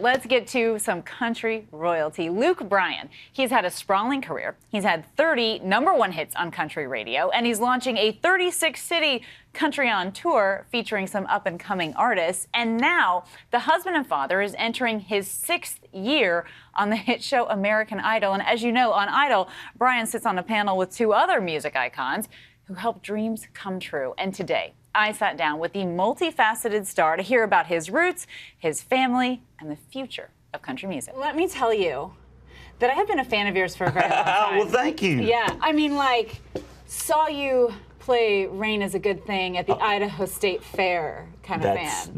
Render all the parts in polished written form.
Let's get to some country royalty. Luke Bryan. He's had a sprawling career. He's had 30 #1 hits on country radio, and he's launching a 36-city country on tour featuring some up-and-coming artists. And now the husband and father is entering his 6th year on the hit show American Idol. And as you know, on Idol, Bryan sits on a panel with 2 other music icons who help dreams come true. And today, I sat down with the multifaceted star to hear about his roots, his family, and the future of country music. Let me tell you that I have been a fan of yours for a very long time. Well, thank you. Yeah, I mean, like, saw you play Rain is a Good Thing at the Idaho State Fair kind of fan.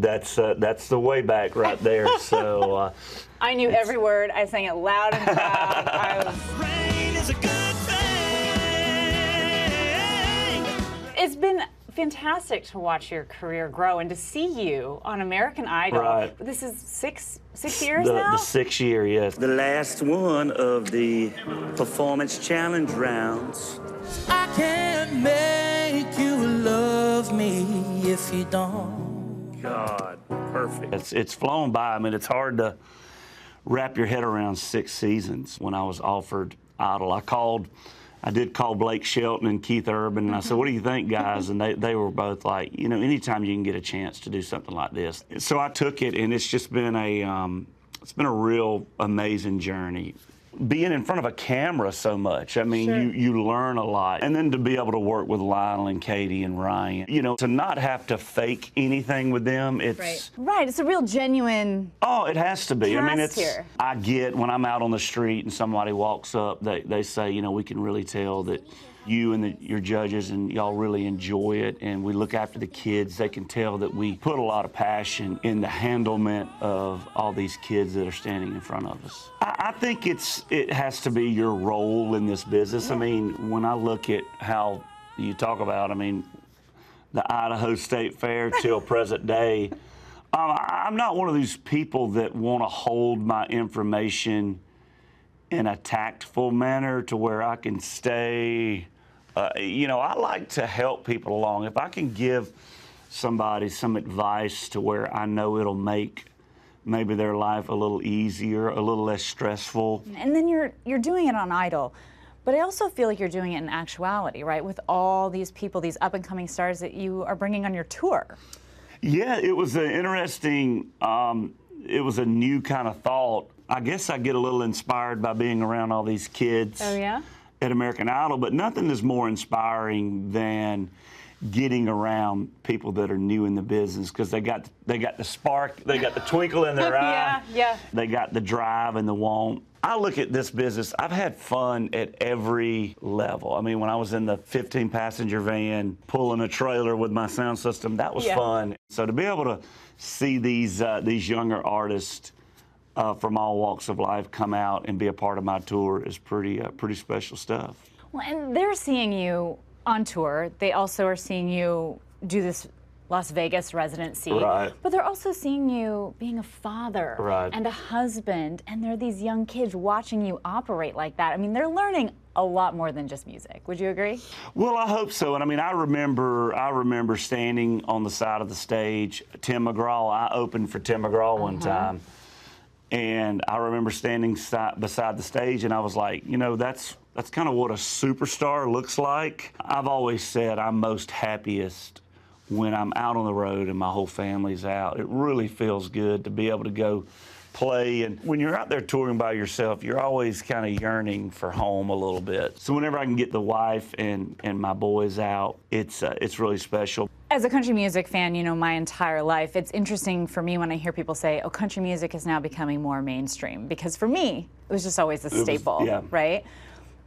That's the way back right there. So I knew every word. I sang it loud and proud. Rain is a good thing. It's been fantastic to watch your career grow and to see you on American Idol. Right. This is six years now? The 6th year, yes. The last one of the performance challenge rounds. I can't make you love me if you don't. God, perfect. It's flown by. I mean, it's hard to wrap your head around 6 seasons. When I was offered Idol, I did call Blake Shelton and Keith Urban, and I said, what do you think, guys? And they were both like, you know, anytime you can get a chance to do something like this. So I took it, and it's just been it's been a real amazing journey. Being in front of a camera so much, I mean, Sure. you learn a lot. And then to be able to work with Lionel and Katie and Ryan, you know, to not have to fake anything with them, it's... Right, it's a real genuine... Oh, it has to be. I mean, cast here. I get when I'm out on the street and somebody walks up, they say, you know, we can really tell that you and your judges and y'all really enjoy it, and we look after the kids. They can tell that we put a lot of passion in the handlement of all these kids that are standing in front of us. I think it has to be your role in this business. Yeah. I mean, when I look at how you talk about, I mean, the Idaho State Fair till present day, I'm not one of these people that want to hold my information in a tactful manner to where I can stay. You know, I like to help people along. If I can give somebody some advice to where I know it'll make maybe their life a little easier, a little less stressful. And then you're doing it on Idol, but I also feel like you're doing it in actuality, right? With all these people, these up-and-coming stars that you are bringing on your tour. Yeah, it was an interesting, it was a new kind of thought. I guess I get a little inspired by being around all these kids. Oh, yeah? At American Idol, but nothing is more inspiring than getting around people that are new in the business, because they got the spark, they got the twinkle in their eye. Yeah. They got the drive and the want. I look at this business, I've had fun at every level. I mean, when I was in the 15-passenger van pulling a trailer with my sound system, that was fun. So to be able to see these younger artists from all walks of life come out and be a part of my tour is pretty special stuff. Well, and they're seeing you on tour. They also are seeing you do this Las Vegas residency. Right. But they're also seeing you being a father and a husband, and there are these young kids watching you operate like that. I mean, they're learning a lot more than just music. Would you agree? Well, I hope so. And I mean, I remember standing on the side of the stage. Tim McGraw, I opened for Tim McGraw one time. And I remember standing beside the stage, and I was like, you know, that's kind of what a superstar looks like. I've always said I'm most happiest when I'm out on the road and my whole family's out. It really feels good to be able to go play. And when you're out there touring by yourself, you're always kind of yearning for home a little bit. So whenever I can get the wife and my boys out, it's really special. As a country music fan, you know, my entire life, it's interesting for me when I hear people say, oh, country music is now becoming more mainstream. Because for me, it was just always a staple, right?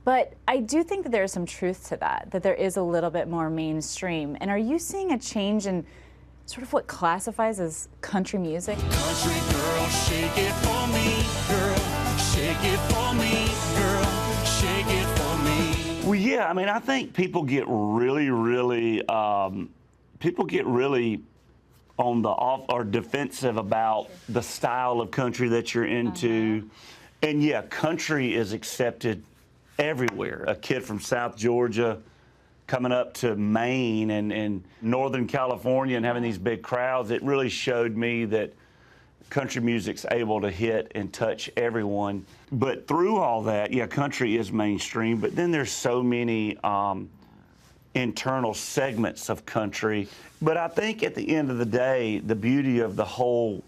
But I do think that there is some truth to that there is a little bit more mainstream. And are you seeing a change in sort of what classifies as country music? Country girl, shake it for me, girl. Shake it for me, girl. Shake it for me. Well, yeah, I mean, I think people get really on the off or defensive about the style of country that you're into. And yeah, country is accepted everywhere. A kid from South Georgia coming up to Maine and Northern California and having these big crowds, it really showed me that country music's able to hit and touch everyone. But through all that, yeah, country is mainstream, but then there's so many internal segments of country. But I think at the end of the day, the beauty of the whole,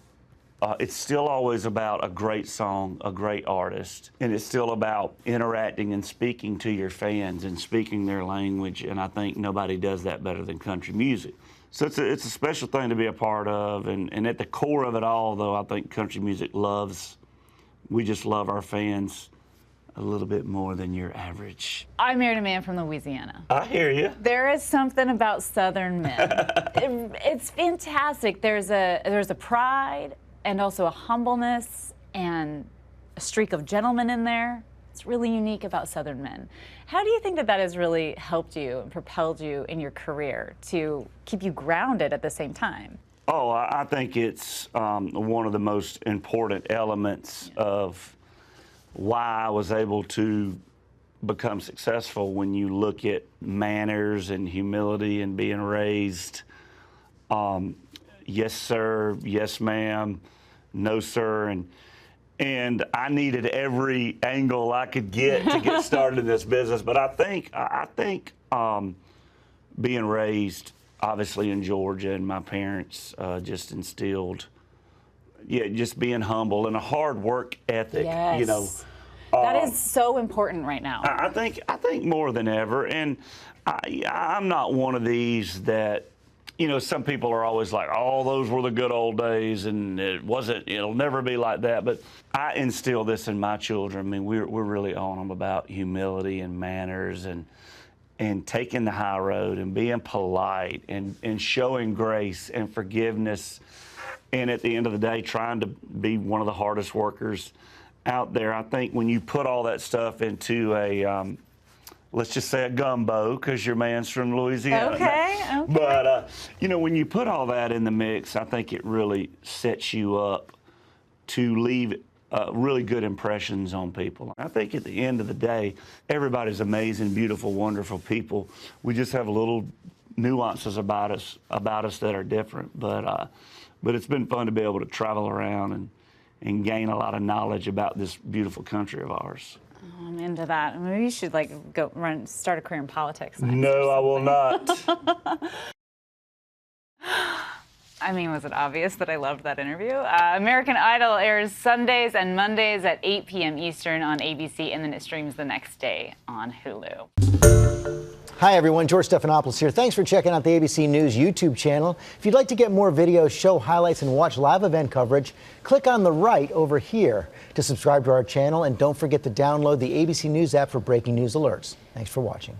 it's still always about a great song, a great artist, and it's still about interacting and speaking to your fans and speaking their language, and I think nobody does that better than country music. So it's a special thing to be a part of, and at the core of it all, though, I think country music we just love our fans a little bit more than your average. I married a man from Louisiana. I hear you. There is something about Southern men. It's fantastic. There's a pride and also a humbleness and a streak of gentleman in there. It's really unique about Southern men. How do you think that has really helped you and propelled you in your career to keep you grounded at the same time? Oh, I think it's one of the most important elements of why I was able to become successful when you look at manners and humility and being raised. Yes, sir, yes, ma'am, no, sir, and I needed every angle I could get to get started in this business. But I think being raised, obviously in Georgia, and my parents just instilled, just being humble and a hard work ethic. Yes. You know, that is so important right now. I think more than ever, and I'm not one of these that. You know, some people are always like, oh, those were the good old days, and it'll never be like that. But I instill this in my children. I mean, we're really on them about humility and manners and taking the high road and being polite and showing grace and forgiveness. And at the end of the day, trying to be one of the hardest workers out there. I think when you put all that stuff into a let's just say a gumbo, because your man's from Louisiana. Okay. But, you know, when you put all that in the mix, I think it really sets you up to leave really good impressions on people. I think at the end of the day, everybody's amazing, beautiful, wonderful people. We just have little nuances about us that are different. But it's been fun to be able to travel around and gain a lot of knowledge about this beautiful country of ours. Oh, I'm into that. Maybe you should start a career in politics. No, I will not. I mean, was it obvious that I loved that interview? American Idol airs Sundays and Mondays at 8 p.m. Eastern on ABC, and then it streams the next day on Hulu. Hi, everyone. George Stephanopoulos here. Thanks for checking out the ABC News YouTube channel. If you'd like to get more videos, show highlights, and watch live event coverage, click on the right over here to subscribe to our channel. And don't forget to download the ABC News app for breaking news alerts. Thanks for watching.